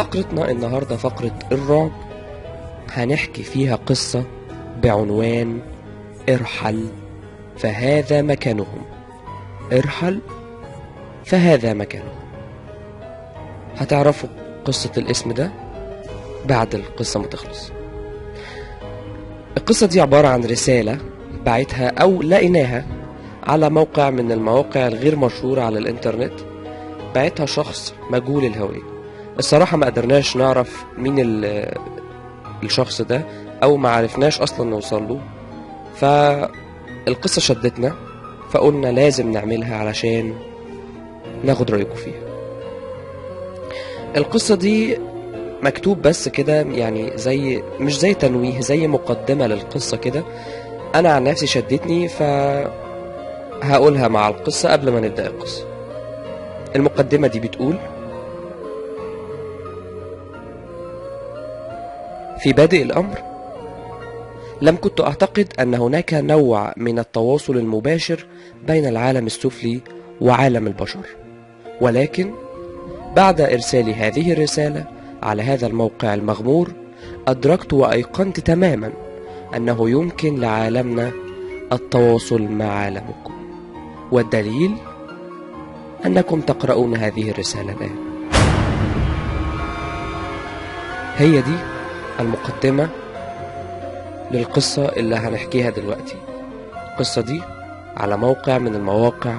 فقرتنا النهاردة فقرة الرعب، هنحكي فيها قصة بعنوان ارحل فهذا مكانهم. ارحل فهذا مكانهم. هتعرفوا قصة الاسم ده بعد القصة ما تخلص. القصة دي عبارة عن رسالة بعتها أو لقيناها على موقع من المواقع الغير مشهورة على الانترنت، بعتها شخص مجهول الهوية. الصراحة ما قدرناش نعرف مين الشخص ده، أو ما عرفناش أصلا نوصل له. فالقصة شدتنا، فقلنا لازم نعملها علشان ناخد رأيكم فيها. القصة دي مكتوب بس كده، يعني زي مش زي تنويه، زي مقدمة للقصة كده. أنا عن نفسي شدتني فهقولها مع القصة قبل ما نبدأ القصة. المقدمة دي بتقول: في بادئ الأمر لم كنت أعتقد أن هناك نوع من التواصل المباشر بين العالم السفلي وعالم البشر، ولكن بعد إرسال هذه الرسالة على هذا الموقع المغمور أدركت وأيقنت تماما أنه يمكن لعالمنا التواصل مع عالمكم، والدليل أنكم تقرؤون هذه الرسالة الآن. هي دي المقدمة للقصة اللي هنحكيها دلوقتي. القصة دي على موقع من المواقع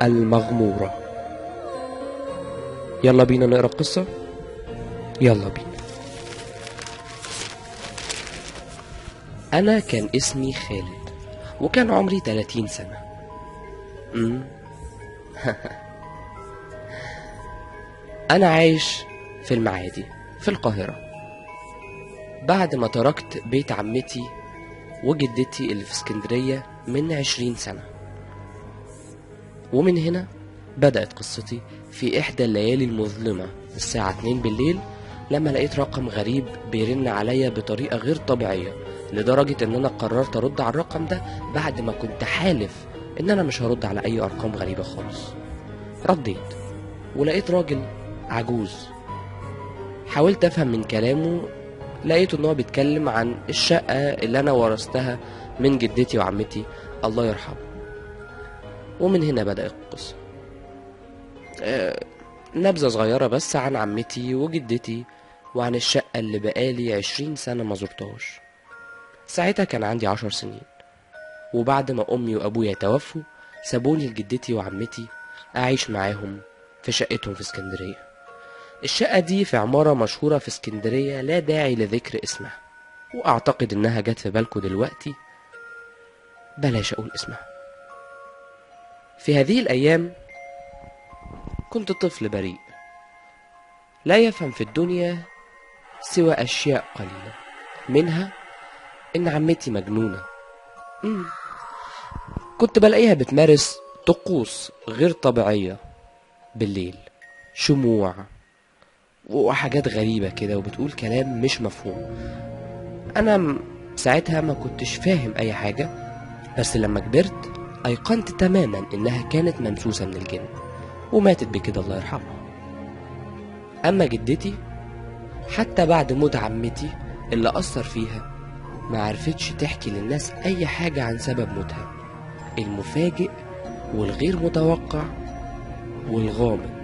المغمورة. يلا بينا نقرأ القصة. يلا بينا. أنا كان اسمي خالد، وكان عمري 30 سنة. أنا عايش في المعادي في القاهرة، بعد ما تركت بيت عمتي وجدتي اللي في اسكندرية من 20 سنة. ومن هنا بدأت قصتي في إحدى الليالي المظلمة الساعة 2 بالليل، لما لقيت رقم غريب بيرن عليا بطريقة غير طبيعية، لدرجة ان انا قررت ارد على الرقم ده بعد ما كنت حالف ان انا مش هرد على اي ارقام غريبة خالص. رديت ولقيت راجل عجوز. حاولت افهم من كلامه، لقيته ان هو بيتكلم عن الشقة اللي انا ورثتها من جدتي وعمتي الله يرحمه. ومن هنا بدأت القصة. نبذة صغيرة بس عن عمتي وجدتي وعن الشقة اللي بقالي 20 سنة ما زرتهاش. ساعتها كان عندي 10 سنين، وبعد ما أمي وأبويا توفوا سابوني لجدتي وعمتي أعيش معاهم في شقتهم في اسكندرية. الشقة دي في عمارة مشهورة في اسكندرية لا داعي لذكر اسمها، وأعتقد إنها جت في بالكم دلوقتي، بلاش أقول اسمها. في هذه الأيام كنت طفل بريء لا يفهم في الدنيا سوى أشياء قليلة، منها إن عمتي مجنونة. كنت بلاقيها بتمارس طقوس غير طبيعية بالليل، شموع وحاجات غريبة كده، وبتقول كلام مش مفهوم. أنا ساعتها ما كنتش فاهم أي حاجة، بس لما كبرت أيقنت تماما إنها كانت ممسوسة من الجن وماتت بكده الله يرحمها. أما جدتي حتى بعد موت عمتي اللي أثر فيها ما عرفتش تحكي للناس أي حاجة عن سبب موتها المفاجئ والغير متوقع والغامض.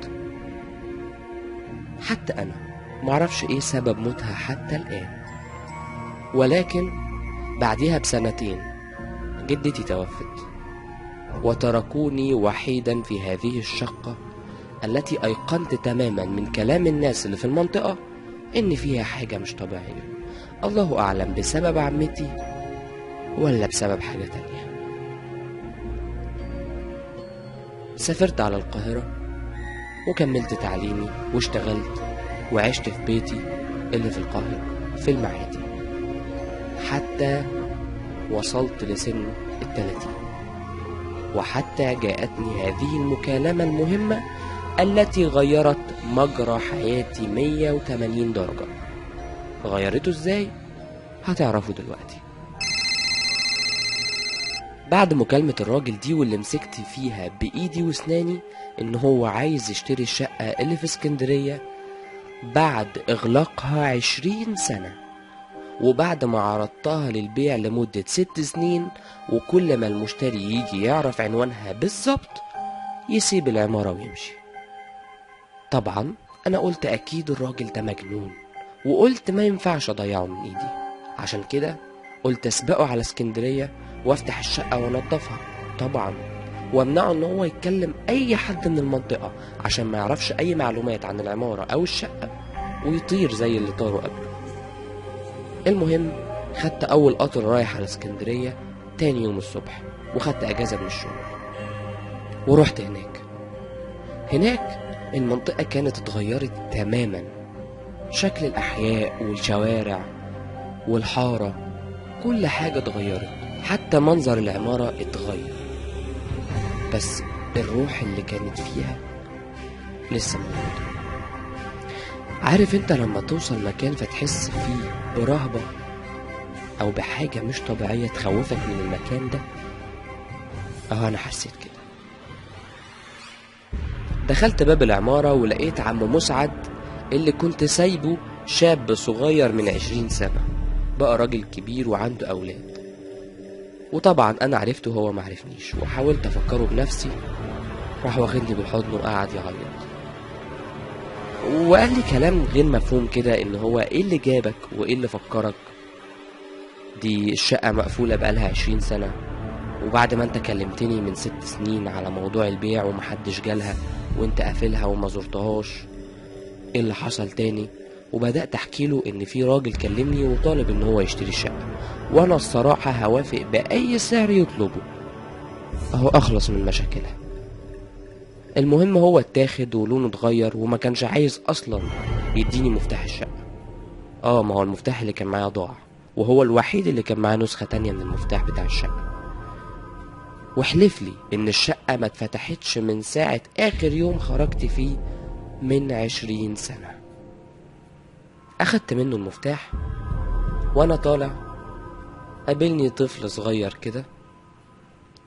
حتى أنا معرفش إيه سبب موتها حتى الآن. ولكن بعدها بسنتين جدتي توفت، وتركوني وحيدا في هذه الشقة التي أيقنت تماما من كلام الناس اللي في المنطقة إن فيها حاجة مش طبيعية. الله أعلم بسبب عمتي ولا بسبب حاجة تانية. سافرت على القاهرة وكملت تعليمي واشتغلت وعشت في بيتي اللي في القاهرة في المعادي حتى وصلت لسن 30. وحتى جاءتني هذه المكالمة المهمة التي غيرت مجرى حياتي 180 درجة. غيرته ازاي؟ هتعرفوا دلوقتي. بعد مكالمة الراجل دي واللي مسكت فيها بإيدي وسناني إن هو عايز يشتري الشقة اللي في اسكندرية، بعد إغلاقها 20 سنة، وبعد ما عرضتها للبيع لمدة 6 سنين، وكل ما المشتري يجي يعرف عنوانها بالظبط يسيب العمارة ويمشي. طبعا أنا قلت أكيد الراجل ده مجنون، وقلت ما ينفعش أضيعه من إيدي. عشان كده قلت أسبقه على اسكندرية وافتح الشقة وانضفها طبعا، وامنعه ان هو يتكلم اي حد من المنطقة عشان ما يعرفش اي معلومات عن العمارة او الشقة ويطير زي اللي طاروا قبله. المهم خدت اول قطر رايح على اسكندرية تاني يوم الصبح، وخدت اجازة من الشغل ورحت هناك المنطقة كانت اتغيرت تماما، شكل الاحياء والشوارع والحارة كل حاجة اتغيرت، حتى منظر العمارة اتغير، بس الروح اللي كانت فيها لسه موجودة. عارف انت لما توصل مكان فتحس فيه برهبة او بحاجة مش طبيعية تخوفك من المكان ده؟ انا حسيت كده. دخلت باب العمارة ولقيت عم مسعد اللي كنت سايبه شاب صغير من 20 سنة بقى راجل كبير وعنده اولاد، وطبعا انا عرفته وهو معرفنيش، وحاولت افكره بنفسي. راح واخدني بالحضن وقعد يعيط وقال لي كلام غير مفهوم كده، ان هو ايه اللي جابك وايه اللي فكرك، دي الشقة مقفولة بقالها 20 سنة، وبعد ما انت كلمتني من 6 سنين على موضوع البيع ومحدش جالها وانت قافلها وما زرتهاش، ايه اللي حصل تاني؟ وبدأت احكي له ان في راجل كلمني وطالب ان هو يشتري الشقة، وانا الصراحة هوافق بأي سعر يطلبه اهو اخلص من مشاكلها. المهم هو اتاخد ولونه اتغير وما كانش عايز اصلا يديني مفتاح الشقة. ما هو المفتاح اللي كان معايا ضاع، وهو الوحيد اللي كان معاه نسخة تانية من المفتاح بتاع الشقة، وحلف لي ان الشقة ما اتفتحتش من ساعة اخر يوم خرجت فيه من 20 سنة. اخدت منه المفتاح وانا طالع قابلني طفل صغير كده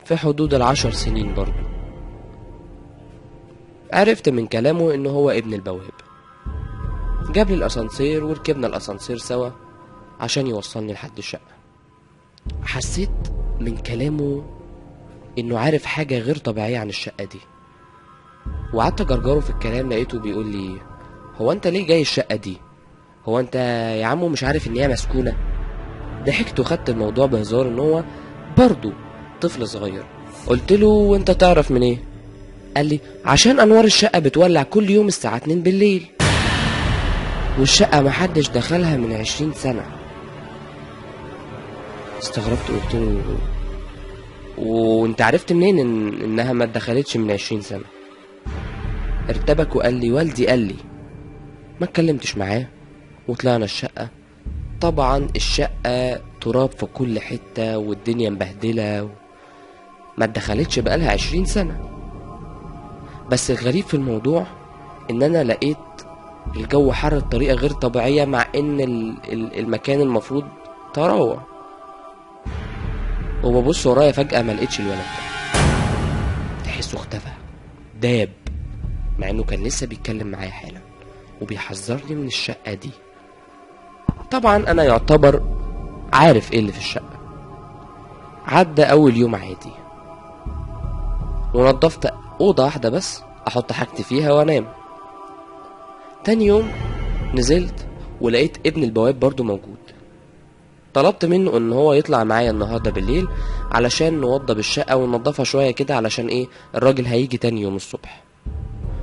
في حدود 10 سنين برضو. عرفت من كلامه انه هو ابن البواب. جاب لي الاسانسير وركبنا الاسانسير سوا عشان يوصلني لحد الشقة. حسيت من كلامه انه عارف حاجة غير طبيعية عن الشقة دي، وقعدت اجرجره في الكلام. لقيته بيقول لي هو انت ليه جاي الشقة دي؟ هو انت يا عمو مش عارف ان هي مسكونة؟ ضحكت وخدت الموضوع بهزار ان هو برضو طفل صغير. قلت له وانت تعرف من ايه؟ قال لي عشان انوار الشقة بتولع كل يوم الساعة 2 بالليل، والشقة محدش دخلها من 20 سنة. استغربت قلت له وانت عرفت منين انها ما اتدخلتش من 20 سنة؟ ارتبك وقال لي والدي قال لي. ما اتكلمتش معاه وطلعنا الشقة. طبعا الشقة تراب في كل حتة والدنيا مبهدلة ما اتدخلتش بقالها 20 سنة. بس الغريب في الموضوع ان انا لقيت الجو حر بطريقة غير طبيعية، مع ان المكان المفروض طراوة. وببص ورايا فجأة ما لقيتش الولد ده، تحسه اختفى داب، مع انه كان لسه بيتكلم معايا حالا وبيحذرني من الشقة دي. طبعا انا يعتبر عارف ايه اللي في الشقة. عدى اول يوم عادي ونضفت اوضة واحدة بس احط حاجتي فيها وانام. تاني يوم نزلت ولقيت ابن البواب برضو موجود. طلبت منه ان هو يطلع معايا النهارده بالليل علشان نوضب الشقة وننضفها شوية كده، علشان ايه الراجل هيجي تاني يوم الصبح.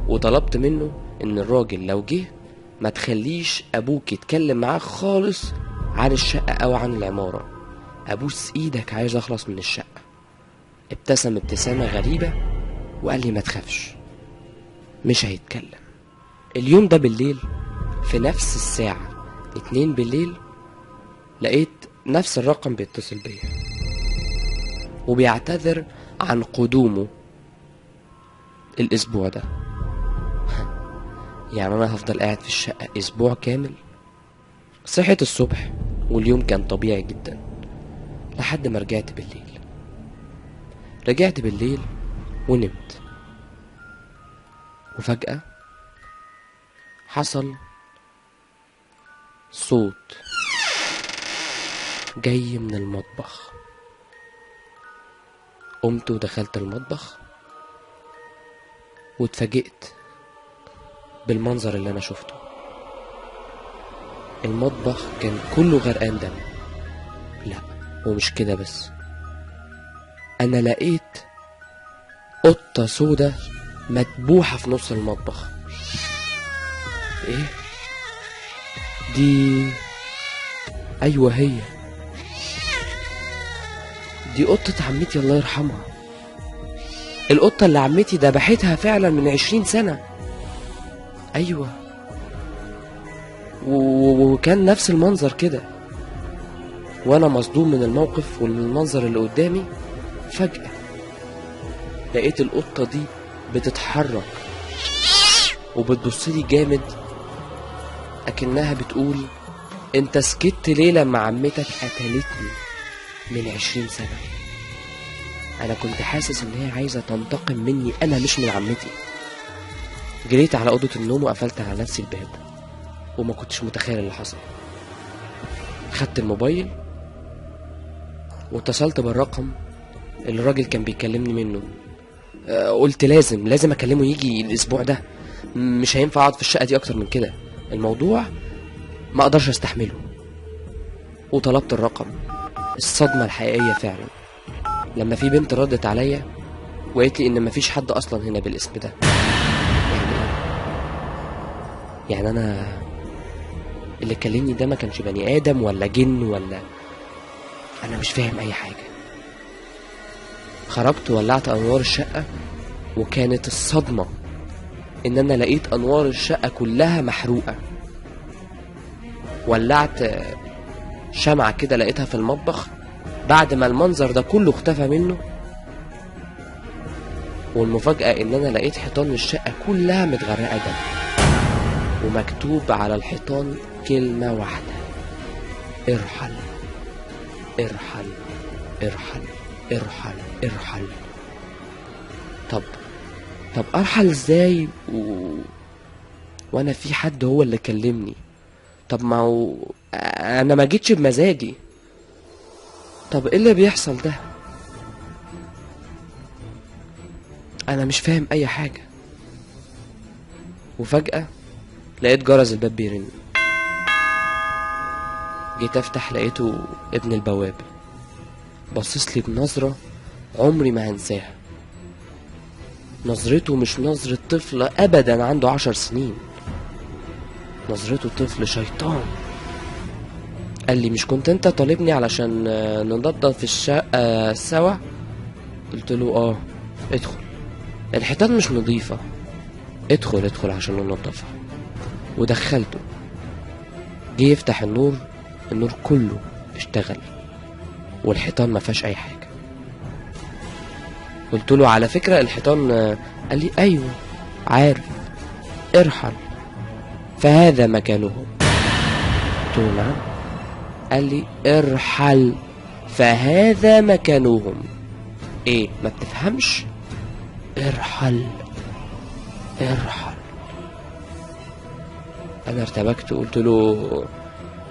وطلبت منه ان الراجل لو جه ما تخليش ابوك يتكلم معاه خالص عن الشقة او عن العمارة، ابوس ايدك عايز اخلص من الشقة. ابتسم ابتسامة غريبة وقال لي ما تخافش مش هيتكلم. اليوم ده بالليل في نفس الساعة 2 بالليل لقيت نفس الرقم بيتصل بيا وبيعتذر عن قدومه الاسبوع ده. يعني انا هفضل قاعد في الشقة اسبوع كامل؟ صحيت الصبح واليوم كان طبيعي جدا لحد ما رجعت بالليل ونمت. وفجأة حصل صوت جاي من المطبخ. قمت ودخلت المطبخ واتفاجئت بالمنظر اللي انا شفته. المطبخ كان كله غرقان دم. لا، ومش كده بس، انا لقيت قطة سودة مدبوحة في نص المطبخ. ايه دي؟ ايوه هي دي قطة عمتي الله يرحمها. القطة اللي عمتي ذبحتها فعلا من 20 سنة. ايوه، وكان نفس المنظر كده. وانا مصدوم من الموقف ومن المنظر اللي قدامي، فجأة لقيت القطة دي بتتحرك وبتبصلي جامد، اكنها بتقول انت سكت ليه لما عمتك قتلتني من 20 سنة؟ انا كنت حاسس ان هي عايزة تنتقم مني انا، مش من عمتي. جريت على اوضة النوم وقفلت على نفسي الباب، وما كنتش متخيل اللي حصل. خدت الموبايل واتصلت بالرقم اللي الراجل كان بيكلمني منه. قلت لازم اكلمه يجي الاسبوع ده، مش هينفع اقعد في الشقة دي اكتر من كده، الموضوع ما اقدرش استحمله. وطلبت الرقم. الصدمة الحقيقية فعلا لما في بنت ردت عليا وقالت لي ان مفيش حد اصلا هنا بالاسم ده. يعني انا اللي كلمني ده ما كانش بني ادم ولا جن ولا، انا مش فاهم اي حاجة. خرجت ولعت انوار الشقة، وكانت الصدمة ان انا لقيت انوار الشقة كلها محروقة. ولعت شمعة كده لقيتها في المطبخ بعد ما المنظر ده كله اختفى منه. والمفاجأة ان انا لقيت حيطان الشقة كلها متغرقة دم، ومكتوب على الحيطان كلمة واحدة: ارحل ارحل ارحل ارحل ارحل. طب ارحل ازاي وانا في حد هو اللي كلمني؟ طب ما هو انا ما جيتش بمزاجي. طب ايه اللي بيحصل ده؟ انا مش فاهم اي حاجة. وفجأة لقيت جرس الباب بيرن. جيت افتح لقيته ابن البواب، بصص لي بنظرة عمري ما هنساها. نظرته مش نظرة طفل ابدا عنده 10 سنين، نظرته طفل شيطان. قال لي مش كنت انت طالبني علشان ننضف الشقة سوا؟ قلت له ادخل، الحيطان مش نظيفة، ادخل عشان ننضفها. ودخلته. جه يفتح النور كله اشتغل والحيطان ما فيهاش اي حاجة. قلت له على فكرة الحيطان، قال لي ايوه عارف، ارحل فهذا مكانهم. قلت له نعم. قال لي ارحل فهذا مكانهم. ايه ما بتفهمش؟ ارحل. انا ارتبكت وقلت له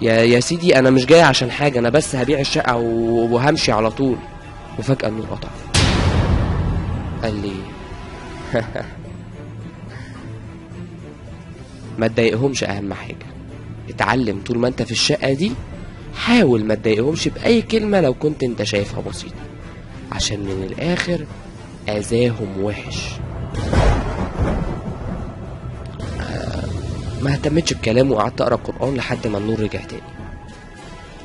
يا سيدي انا مش جاي عشان حاجة، انا بس هبيع الشقة وهمشي على طول. وفجأة النور قطع. قال لي ما تضايقهمش، اهم حاجة اتعلم طول ما انت في الشقة دي، حاول ما تضايقهمش بأي كلمة لو كنت انت شايفها بسيطة، عشان من الاخر اذاهم وحش. ما اهتمتش بكلامه وقعدت اقرا قرآن لحد ما النور رجع تاني.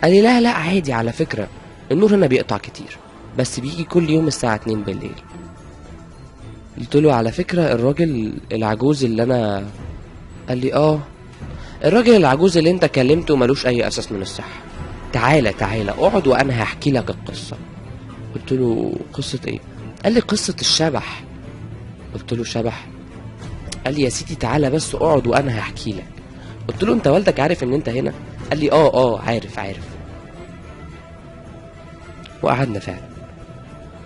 قال لي لا عادي، على فكرة النور هنا بيقطع كتير، بس بيجي كل يوم الساعة 2 بالليل. قلت له على فكرة الراجل العجوز اللي انا، قال لي الراجل العجوز اللي انت كلمته ملوش اي اساس من الصحة. تعالى اقعد وانا هحكي لك القصة. قلت له قصة ايه؟ قال لي قصة الشبح. قلت له شبح؟ قال لي يا سيدي تعالى بس اقعد وانا هحكي لك. قلت له انت والدك عارف ان انت هنا؟ قال لي عارف. وقعدنا فعلا،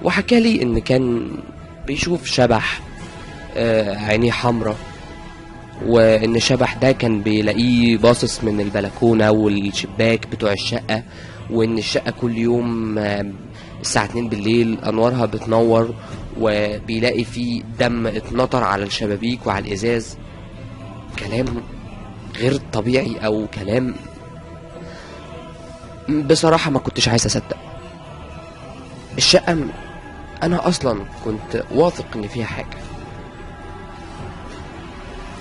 وحكى لي ان كان بيشوف شبح عينيه حمرة وان الشبح ده كان بيلاقيه باصص من البلكونة والشباك بتوع الشقة، وان الشقة كل يوم الساعة 2 بالليل انوارها بتنور، وبيلاقي فيه دم اتنطر على الشبابيك وعلى الازاز. كلام غير طبيعي، او كلام بصراحة ما كنتش عايز اصدق. الشقة انا اصلا كنت واثق ان فيها حاجة.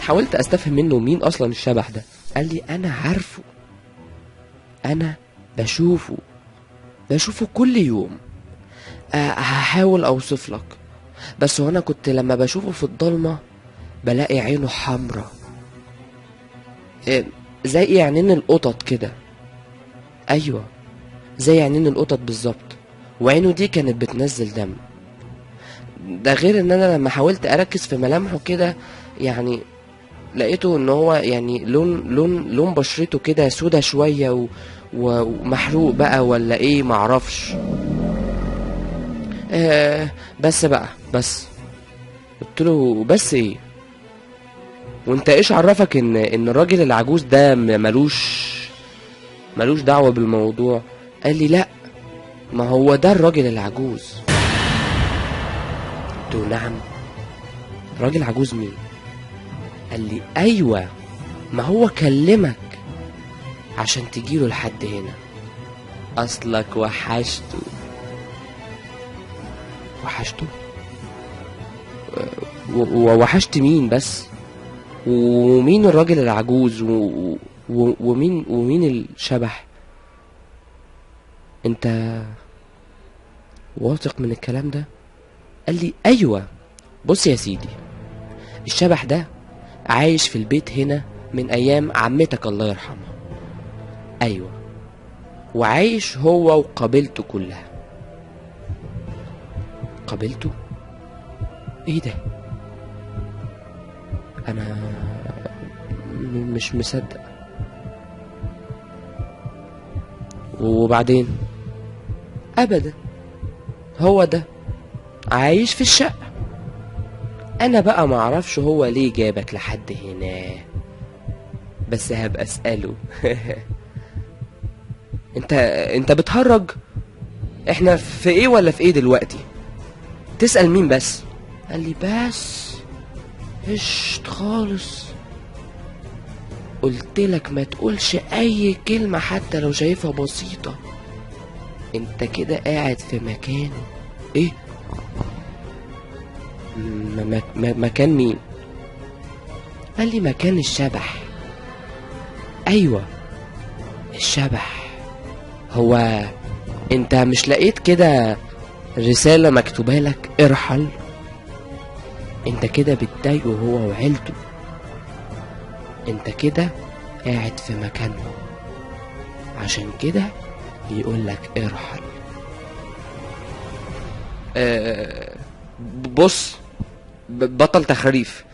حاولت استفهم منه مين اصلا الشبح ده. قال لي انا عارفه، انا بشوفه كل يوم. هحاول اوصف لك، بس وانا كنت لما بشوفه في الضلمة بلاقي عينه حمرا، زي عينين القطط كده. ايوه، زي عينين القطط بالظبط، وعينه دي كانت بتنزل دم. ده غير ان انا لما حاولت اركز في ملامحه كده، يعني لقيته ان هو يعني لون بشرته كده سودا شوية ومحروق بقى ولا ايه معرفش. بس قلت له بس ايه؟ وانت ايش عرفك ان الراجل العجوز ده ملوش دعوة بالموضوع؟ قال لي لا، ما هو ده الراجل العجوز. قلت له نعم، راجل عجوز مين؟ قال لي ايوه، ما هو كلمك عشان تجيله لحد هنا، اصلك وحشته. ووحشت مين بس؟ ومين الراجل العجوز ومين الشبح؟ انت واثق من الكلام ده؟ قال لي ايوه. بص يا سيدي، الشبح ده عايش في البيت هنا من ايام عمتك الله يرحمها. ايوه، وعايش هو وقبيلته كلها. قبيلته؟ ايه ده؟ انا مش مصدق. وبعدين؟ ابدا، هو ده عايش في الشقة. انا بقى معرفش هو ليه جابك لحد هنا، بس هبقى اسأله. انت بتهرج؟ احنا في ايه ولا في ايه دلوقتي؟ تسأل مين بس؟ قال لي بس هشت خالص، قلتلك ما تقولش اي كلمة حتى لو شايفها بسيطة. انت كده قاعد في مكان ايه؟ مكان مين؟ قال لي مكان الشبح. ايوه، الشبح. هو انت مش لقيت كده رسالة مكتوبة لك ارحل؟ انت كده بتضايقه هو وعيلته، انت كده قاعد في مكانه، عشان كده يقول لك ارحل. بص، بطل تخريف.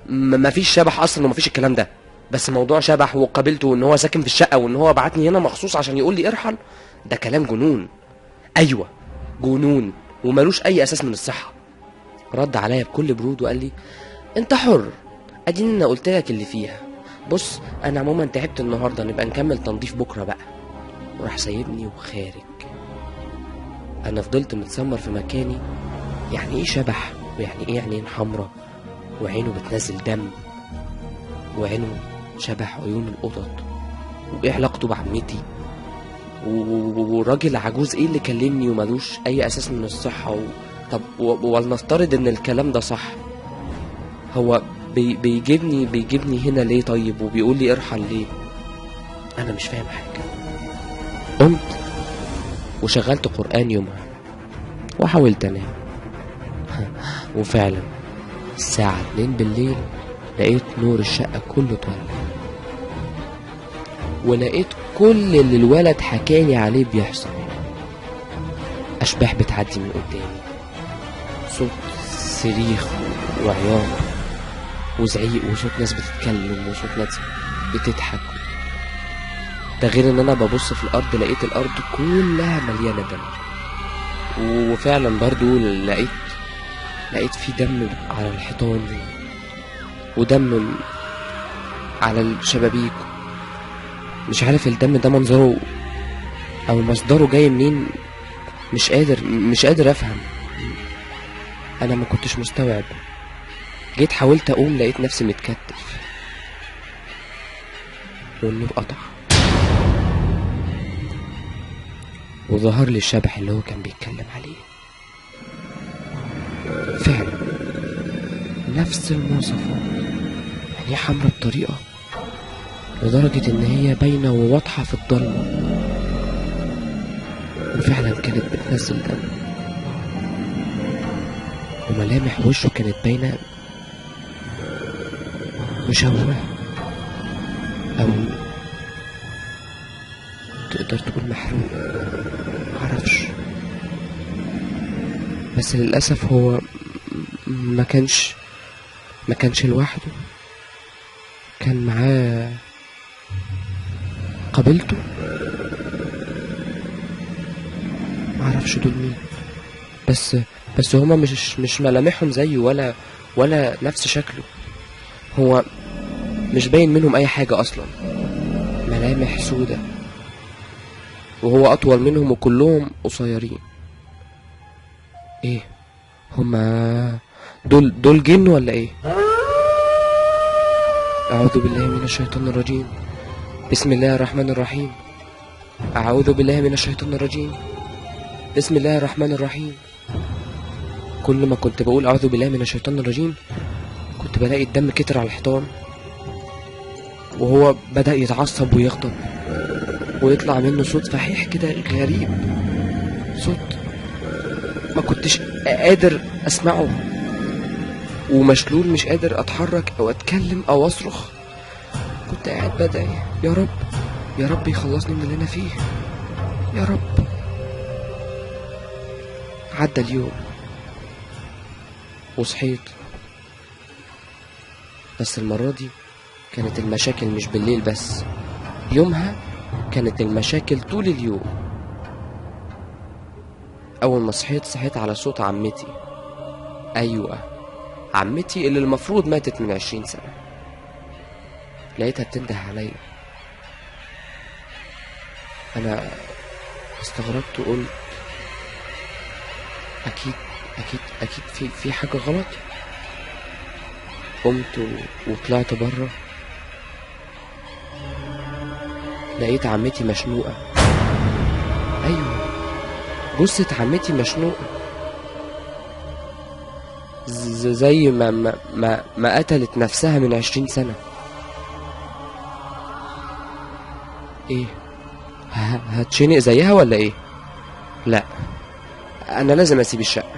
مفيش شبح اصلا ومفيش الكلام ده، بس موضوع شبح وقابلته وان هو ساكن في الشقة وان هو بعتني هنا مخصوص عشان يقول لي ارحل، ده كلام جنون. ايوه جنون، وملوش اي اساس من الصحة. رد عليا بكل برود وقال لي انت حر، اديني انا قلت لك اللي فيها. بص انا عموما تعبت النهارده، نبقى نكمل تنظيف بكره بقى. وراح سايبني وخارج. انا فضلت متسمر في مكاني. يعني ايه شبح؟ ويعني ايه عينين حمرا وعينه بتنزل دم وعينه شبح عيون القطط؟ وايه علاقته بعمتي؟ والراجل عجوز ايه اللي كلمني وملوش اي اساس من الصحة طب ولنفترض ان الكلام ده صح، هو بيجيبني هنا ليه طيب؟ وبيقول لي ارحل ليه؟ انا مش فاهم حاجة. قمت وشغلت قرآن يومها وحاولت انام. وفعلا الساعة 2 بالليل لقيت نور الشقة كله طالع، ولقيت كل اللي الولد حكالي عليه بيحصل. أشباح بتعدي من قدامي، صوت صريخ وعياط وزعيق وصوت ناس بتتكلم وصوت ناس بتضحك. ده غير ان انا ببص في الارض لقيت الارض كلها مليانة دم. وفعلا برضو لقيت في دم على الحيطان ودم على الشبابيك. مش عارف الدم ده منظره او مصدره جاي منين. مش قادر افهم. انا ما كنتش مستوعب. جيت حاولت اقوم لقيت نفسي متكتف والنور قطع، وظهر لي الشبح اللي هو كان بيتكلم عليه. فعلا نفس المواصفات، عينيه حمرا بطريقة لدرجة ان هي باينة وواضحة في الضلمة، وفعلا كانت بتنزل دم، وملامح وشه كانت باينة مشوهة، او تقدر تقول محروق، معرفش. بس للأسف هو ما كانش لوحده، كان معاه قابلته، معرفش دول مين. بس هما مش ملامحهم زيه ولا نفس شكله. هو مش باين منهم اي حاجة اصلا، ملامح سودة، وهو اطول منهم وكلهم قصيرين. ايه هما دول جن ولا ايه؟ اعوذ بالله من الشيطان الرجيم. بسم الله الرحمن الرحيم. اعوذ بالله من الشيطان الرجيم. بسم الله الرحمن الرحيم. كل ما كنت بقول اعوذ بالله من الشيطان الرجيم كنت بلاقي الدم كتر على الحيطان، وهو بدأ يتعصب ويغضب ويطلع منه صوت فحيح كده غريب، صوت ما كنتش قادر اسمعه، ومشلول مش قادر اتحرك او اتكلم او اصرخ. كنت قاعد بدعي يا رب يا رب يخلصني من اللي انا فيه يا رب. عدى اليوم وصحيت، بس المرة دي كانت المشاكل مش بالليل بس، يومها كانت المشاكل طول اليوم. اول ما صحيت على صوت عمتي. ايوه، عمتي اللي المفروض ماتت من 20 سنة. لقيتها بتنده عليا. انا استغربت وقلت اكيد في حاجة غلط. قمت وطلعت بره، لقيت عمتي مشنوقة. ايوه، جثة عمتي مشنوقة، زي ما قتلت نفسها من 20 سنة. ايه، هتشنق زيها ولا ايه؟ لا، انا لازم اسيب الشقة.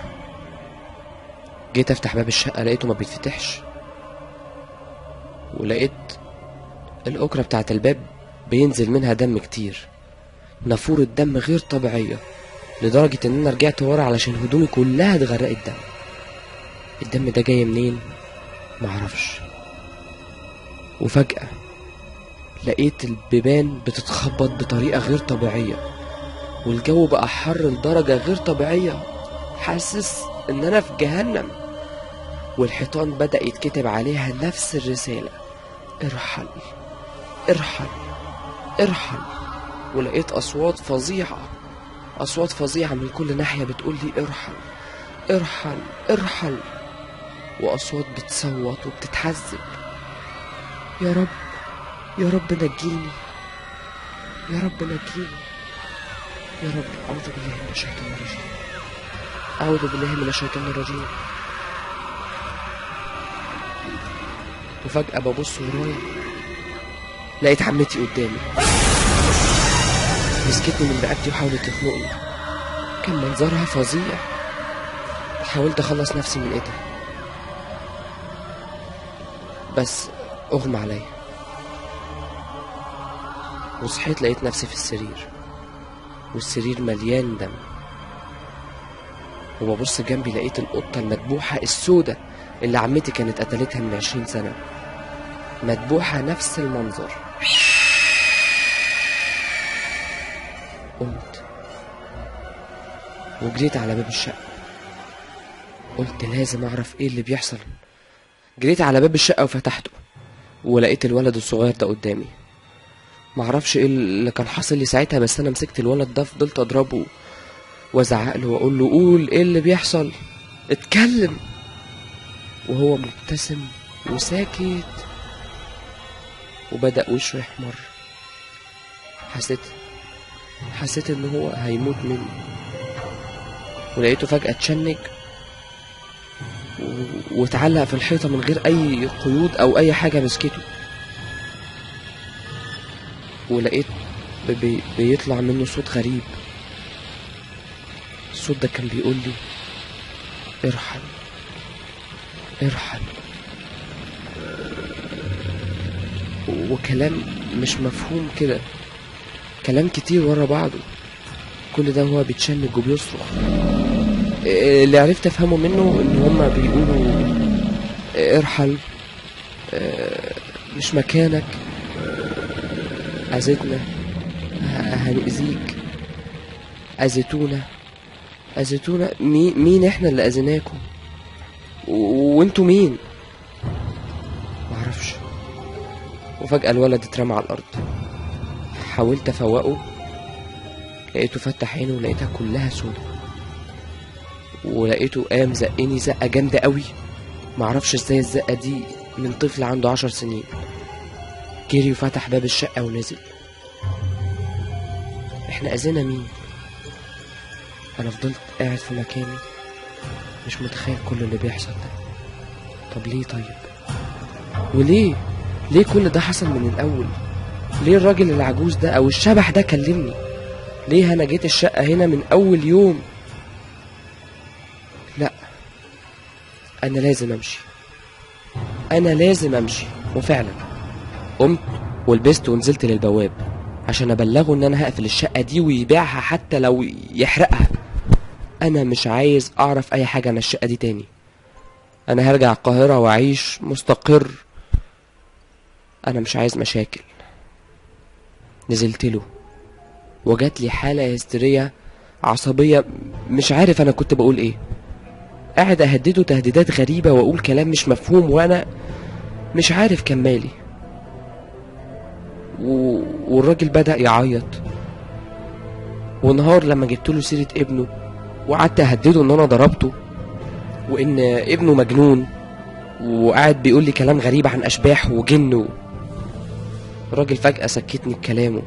جيت افتح باب الشقة لقيته ما بيتفتحش، ولقيت الأكرة بتاعت الباب بينزل منها دم كتير، نافورة دم غير طبيعية، لدرجة ان انا رجعت ورا علشان هدومي كلها اتغرقت دم. الدم ده جاي منين معرفش. وفجأة لقيت البيبان بتتخبط بطريقة غير طبيعية، والجو بقى حر لدرجة غير طبيعية، حاسس ان انا في جهنم. والحيطان بدأ يتكتب عليها نفس الرسالة: ارحل ارحل ارحل. ولقيت أصوات فظيعة من كل ناحية بتقولي ارحل ارحل ارحل، وأصوات بتصوت وبتتحزب: يا رب يا رب نجيني يا رب نجيني يا رب. أعوذ بالله من الشيطان الرجيم. أعوذ بالله من الشيطان الرجيم. وفجأة ببص ورايا لقيت عمتي قدامي، مسكتني من رقبتي وحاولت تخنقني. كان منظرها فظيع. حاولت اخلص نفسي من ايدها بس اغمى عليا، وصحيت لقيت نفسي في السرير، والسرير مليان دم. وببص جنبي لقيت القطة المدبوحة السودة اللي عمتي كانت قتلتها من 20 سنة، مدبوحة نفس المنظر. قمت وجريت على باب الشقة، قلت لازم اعرف ايه اللي بيحصل. جريت على باب الشقة وفتحته، ولقيت الولد الصغير ده قدامي. معرفش ايه اللي كان حاصل لي ساعتها، بس انا مسكت الولد ده فضلت اضربه وازعق له واقول له قول ايه اللي بيحصل، اتكلم. وهو مبتسم وساكت، وبدأ وشه يحمر. حسيت ان هو هيموت مني. ولقيته فجأة اتشنج واتعلق في الحيطة من غير اي قيود او اي حاجة مسكته. ولقيت بيطلع منه صوت غريب. الصوت ده كان بيقول لي ارحل ارحل، وكلام مش مفهوم كده، كلام كتير ورا بعضه، كل ده هو بيتشنج وبيصرخ. اللي عرفت افهمه منه ان هما بيقولوا ارحل، مش مكانك، اذيتنا، هنأذيك، اذيتونا. مين احنا اللي اذيناكم؟ وانتوا مين؟ معرفش. وفجأة الولد اترمى على الارض. حاولت افوقه، لقيته فتح عينه ولقيتها كلها سودا. ولقيته قام زقني زقة جامدة قوي، معرفش ازاي الزقة دي من طفل عنده 10 سنين. جري وفتح باب الشقة ونزل. احنا اذينا مين؟ انا فضلت قاعد في مكاني مش متخيل كل اللي بيحصل ده. طب ليه؟ طيب وليه كل ده حصل من الاول؟ ليه الراجل العجوز ده او الشبح ده كلمني؟ ليه انا جيت الشقة هنا من اول يوم؟ لا، انا لازم امشي. وفعلا قمت ولبست ونزلت للبواب عشان ابلغه ان انا هقفل الشقة دي ويبيعها حتى لو يحرقها. انا مش عايز اعرف اي حاجة عن الشقة دي تاني. انا هرجع القاهرة واعيش مستقر. انا مش عايز مشاكل. نزلت له وجات لي حالة هستيرية عصبية، مش عارف انا كنت بقول ايه. قاعد اهدده تهديدات غريبة واقول كلام مش مفهوم وانا مش عارف كان مالي. والراجل بدأ يعيط ونهار لما جبت له سيرة ابنه وقعدت اهدده ان انا ضربته وان ابنه مجنون، وقاعد بيقول لي كلام غريب عن اشباح وجن. الراجل فجأة سكتني بكلامه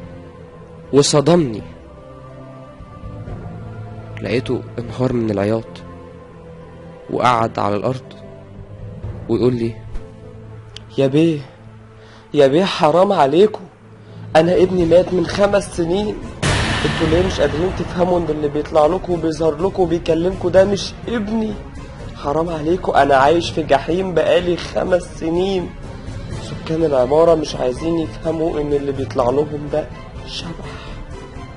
وصدمني. لقيته انهار من العياط وقعد على الارض ويقول لي يا بيه حرام عليكم، انا ابني مات من 5 سنين. انتوا ليه مش قادرين تفهموا ان اللي بيطلع لكم وبيظهر لكم وبيكلمكم ده مش ابني؟ حرام عليكم، انا عايش في جحيم بقالي 5 سنين. سكان العمارة مش عايزين يفهموا ان اللي بيطلع لهم ده شبح.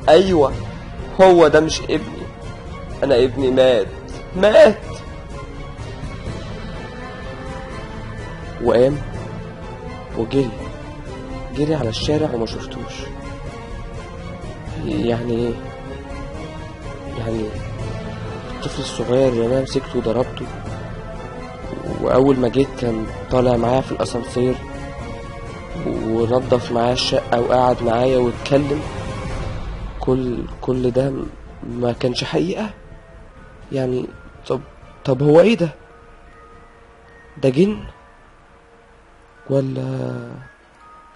ايوه، هو ده مش ابني، انا ابني مات. وقام وجري على الشارع وما شفتوش. يعني الطفل الصغير اللي انا مسكته وضربته، واول ما جيت كان طالع معايا في الاسانسير ونظف معايا الشقة وقعد معايا واتكلم، كل ده ما كانش حقيقة يعني. طب هو ايه ده جن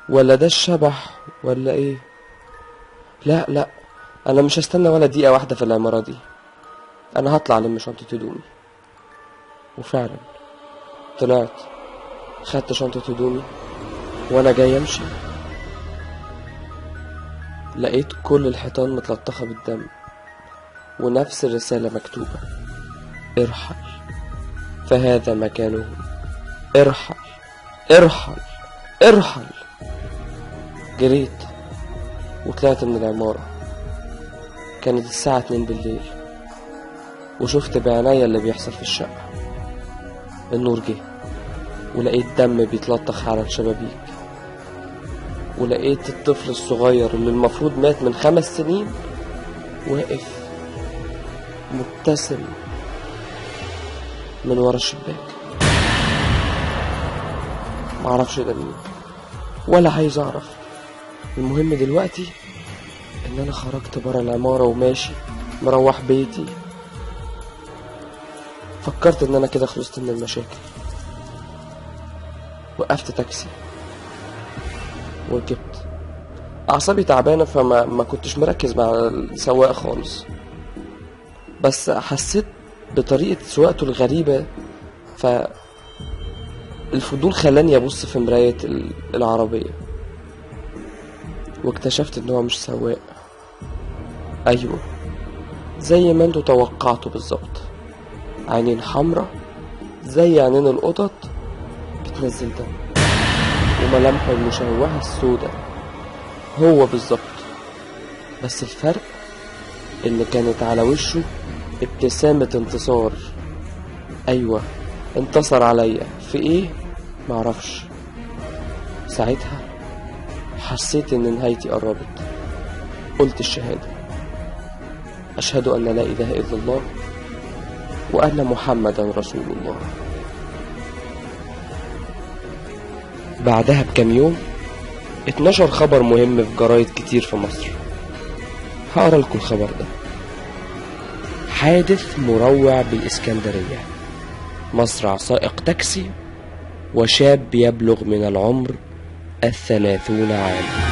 ولا ده الشبح ولا ايه؟ لا، انا مش هستنى ولا دقيقة واحدة في العمارة دي. انا هطلع لم شنطة هدومي. وفعلا طلعت خدت شنطة هدومي وانا جاي امشي لقيت كل الحيطان متلطخة بالدم ونفس الرسالة مكتوبة: ارحل، فهذا مكانه، ارحل ارحل ارحل. جريت وطلعت من العمارة. كانت الساعة 2 بالليل وشفت بعناية اللي بيحصل في الشقة. النور جه ولقيت دم بيتلطخ على الشبابيك، ولقيت الطفل الصغير اللي المفروض مات من 5 سنين واقف مبتسم من ورا الشباك. معرفش ده مين، ولا عايز اعرف. المهم دلوقتي ان انا خرجت برا العمارة وماشي مروح بيتي. فكرت ان انا كده خلصت من المشاكل. وقفت تاكسي وركبت. اعصابي تعبانة فما كنتش مركز مع السواق خالص، بس حسيت بطريقة سواقته الغريبة، فالفضول خلاني ابص في مراية العربية، واكتشفت ان هو مش سواق. ايوه، زي ما انتوا توقعتوا بالظبط، عينين حمرا زي عينين القطط بتنزل دم، وملامحه المشوهة السودة هو بالظبط. بس الفرق ان كانت على وشه ابتسامة انتصار. ايوه، انتصر عليا في ايه معرفش. ساعتها حسيت ان نهايتي قربت. قلت الشهادة: اشهد ان لا اله الا الله وان محمدا رسول الله. بعدها بكام يوم اتنشر خبر مهم في جرايد كتير في مصر. هقرا لكم الخبر ده: حادث مروع بالإسكندرية، مصرع سائق تاكسي وشاب يبلغ من العمر 30 عاما.